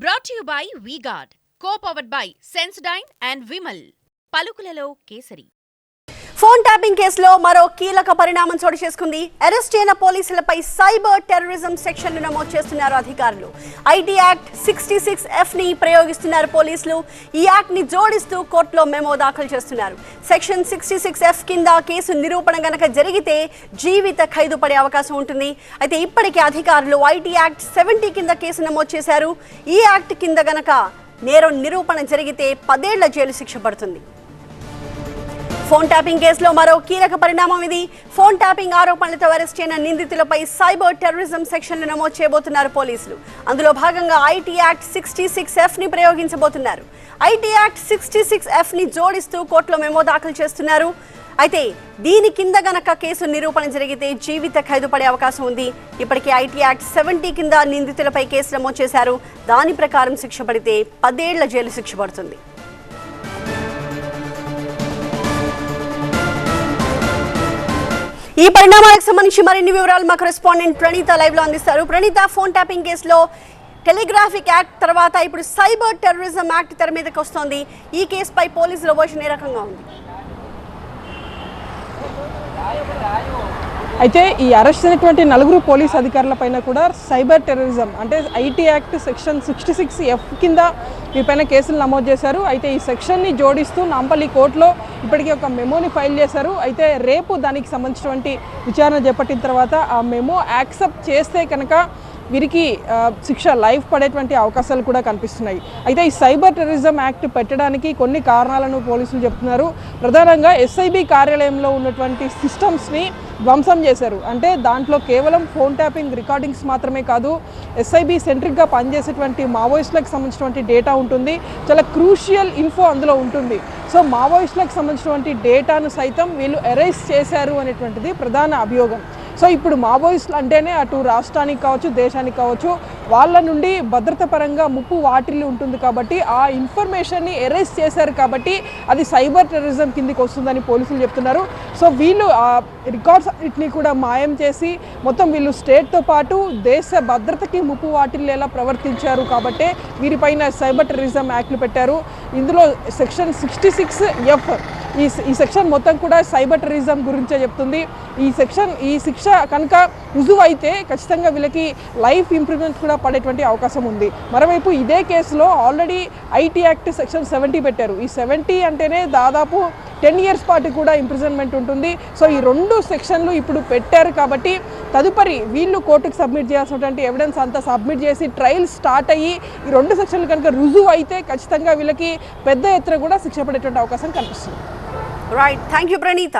Brought to you by V-Guard, co-powered by Sensodyne and Vimal. పలుకులలో కేసరి. Phone tapping కేసులో మరో కీలక పరిణామం చోటు చేసుకుంది. అరెస్ట్ అయిన పోలీసులపై సైబర్ టెర్రరిజం సెక్షన్లు నమోదు చేస్తున్నారు అధికారులు. ఐటీ యాక్ట్ 66F ని ప్రయోగిస్తున్నారు పోలీసులు. ఈ యాక్ట్ ని జోడిస్తూ కోర్టులో మెమో దాఖలు చేస్తున్నారు. సెక్షన్ 66F కింద కేసు నిరూపణ గనక జరిగితే జీవిత ఖైదు పడే అవకాశం ఉంటుంది. అయితే ఇప్పటికే అధికారులు ఐటీ యాక్ట్ 70 కింద కేసు నమోదు చేశారు. ఈ యాక్ట్ కింద గనక నేరం నిరూపణ జరిగితే 10 ఏళ్ల జైలు శిక్ష పడుతుంది. ఫోన్ ట్యాపింగ్ కేసులో మరో కీలక పరిణామం ఇది. ఫోన్ ట్యాపింగ్ ఆరోపణలతో అరెస్ట్ అయిన నిందితులపై సైబర్ టెర్రరిజం సెక్షన్లు నమోదు చేయబోతున్నారు పోలీసులు. అందులో భాగంగా ఐటీ యాక్ట్ 66F ని ప్రయోగించబోతున్నారు. ఐటీ యాక్ట్ 66F ని జోడిస్తూ కోర్టులో మెమో దాఖలు చేస్తున్నారు. అయితే దీని కింద గనక కేసు నిరూపణ జరిగితే జీవిత ఖైదు పడే అవకాశం ఉంది. ఇప్పటికే ఐటీ యాక్ట్ 70 కింద నిందితులపై కేసు నమోదు చేశారు. దాని ప్రకారం శిక్ష పడితే 10 ఏళ్ల జైలు శిక్ష పడుతుంది. ఈ పరిణామాలకు సంబంధించి మరిన్ని వివరాలు మా కరెస్పాండెంట్ ప్రణీత లైవ్ లో అందిస్తారు. ప్రణీత, ఫోన్ ట్యాపింగ్ కేసులో టెలిగ్రాఫిక్ యాక్ట్ తర్వాత ఇప్పుడు సైబర్ టెర్రరిజం యాక్ట్ తెర మీదకి వస్తోంది. ఈ కేసుపై పోలీసుల వర్షన్ ఏ రకంగా ఉంది? అయితే ఈ అరెస్ట్ అయినటువంటి 4 పోలీస్ అధికారులపైన కూడా సైబర్ టెర్రరిజం అంటే ఐటీ యాక్ట్ సెక్షన్ 66F కింద వీపైన కేసులు నమోదు చేశారు. అయితే ఈ సెక్షన్ని జోడిస్తూ నాంపల్లి కోర్టులో ఇప్పటికీ ఒక మెమోని ఫైల్ చేశారు. అయితే రేపు దానికి సంబంధించినటువంటి విచారణ చేపట్టిన తర్వాత ఆ మెమో యాక్సెప్ట్ చేస్తే కనుక వీరికి శిక్ష లైఫ్ పడేటువంటి అవకాశాలు కూడా కనిపిస్తున్నాయి. అయితే ఈ సైబర్ టెర్రరిజం యాక్ట్ పెట్టడానికి కొన్ని కారణాలను పోలీసులు చెప్తున్నారు. ప్రధానంగా ఎస్ఐబి కార్యాలయంలో ఉన్నటువంటి సిస్టమ్స్ని ధ్వంసం చేశారు. అంటే దాంట్లో కేవలం ఫోన్ ట్యాపింగ్ రికార్డింగ్స్ మాత్రమే కాదు, ఎస్ఐబి సెంట్రిక్గా పనిచేసేటువంటి మావోయిస్టులకు సంబంధించినటువంటి డేటా ఉంటుంది. చాలా క్రూషియల్ ఇన్ఫో అందులో ఉంటుంది. సో మావోయిస్టులకు సంబంధించినటువంటి డేటాను సైతం వీళ్ళు ఎరేస్ చేశారు అనేటువంటిది ప్రధాన అభియోగం. సో ఇప్పుడు మావోయిస్టులు అంటేనే అటు రాష్ట్రానికి కావచ్చు, దేశానికి కావచ్చు, వాళ్ళ నుండి భద్రత పరంగా ముప్పు వాటిల్లి ఉంటుంది. కాబట్టి ఆ ఇన్ఫర్మేషన్ని ఎరేస్ చేశారు కాబట్టి అది సైబర్ టెర్రరిజం కిందికి వస్తుందని పోలీసులు చెప్తున్నారు. సో వీళ్ళు ఆ రికార్డ్స్ అన్నిటిని కూడా మాయం చేసి మొత్తం వీళ్ళు స్టేట్తో పాటు దేశ భద్రతకి ముప్పు వాటిల్లేలా ప్రవర్తించారు కాబట్టి వీరిపైన సైబర్ టెర్రరిజం యాక్ట్లు పెట్టారు. ఇందులో సెక్షన్ 66F ఈ సెక్షన్ మొత్తం కూడా సైబర్ టెర్రరిజం గురించే చెప్తుంది. ఈ శిక్ష కనుక రుజువు అయితే ఖచ్చితంగా వీళ్ళకి లైఫ్ ఇంప్రిజన్మెంట్ కూడా పడేటువంటి అవకాశం ఉంది. మరోవైపు ఇదే కేసులో ఆల్రెడీ ఐటీ యాక్ట్ సెక్షన్ 70 పెట్టారు. ఈ 70 అంటేనే దాదాపు 10 ఇయర్స్ పాటు కూడా ఇంప్రిజన్మెంట్ ఉంటుంది. సో ఈ 2 సెక్షన్లు ఇప్పుడు పెట్టారు కాబట్టి తదుపరి వీళ్ళు కోర్టుకు సబ్మిట్ చేయాల్సినటువంటి ఎవిడెన్స్ అంతా సబ్మిట్ చేసి ట్రయల్ స్టార్ట్ అయ్యి ఈ 2 సెక్షన్లు కనుక రుజువు అయితే ఖచ్చితంగా వీళ్ళకి పెద్ద ఎత్తున కూడా శిక్ష పడేటువంటి అవకాశం కనిపిస్తుంది. Right, thank you Praneetha.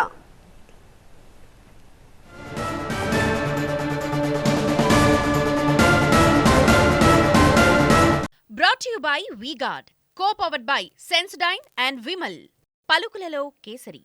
Brought to you by V-Guard, co-powered by Sensodyne and Vimal. పలుకులలో కేసరి.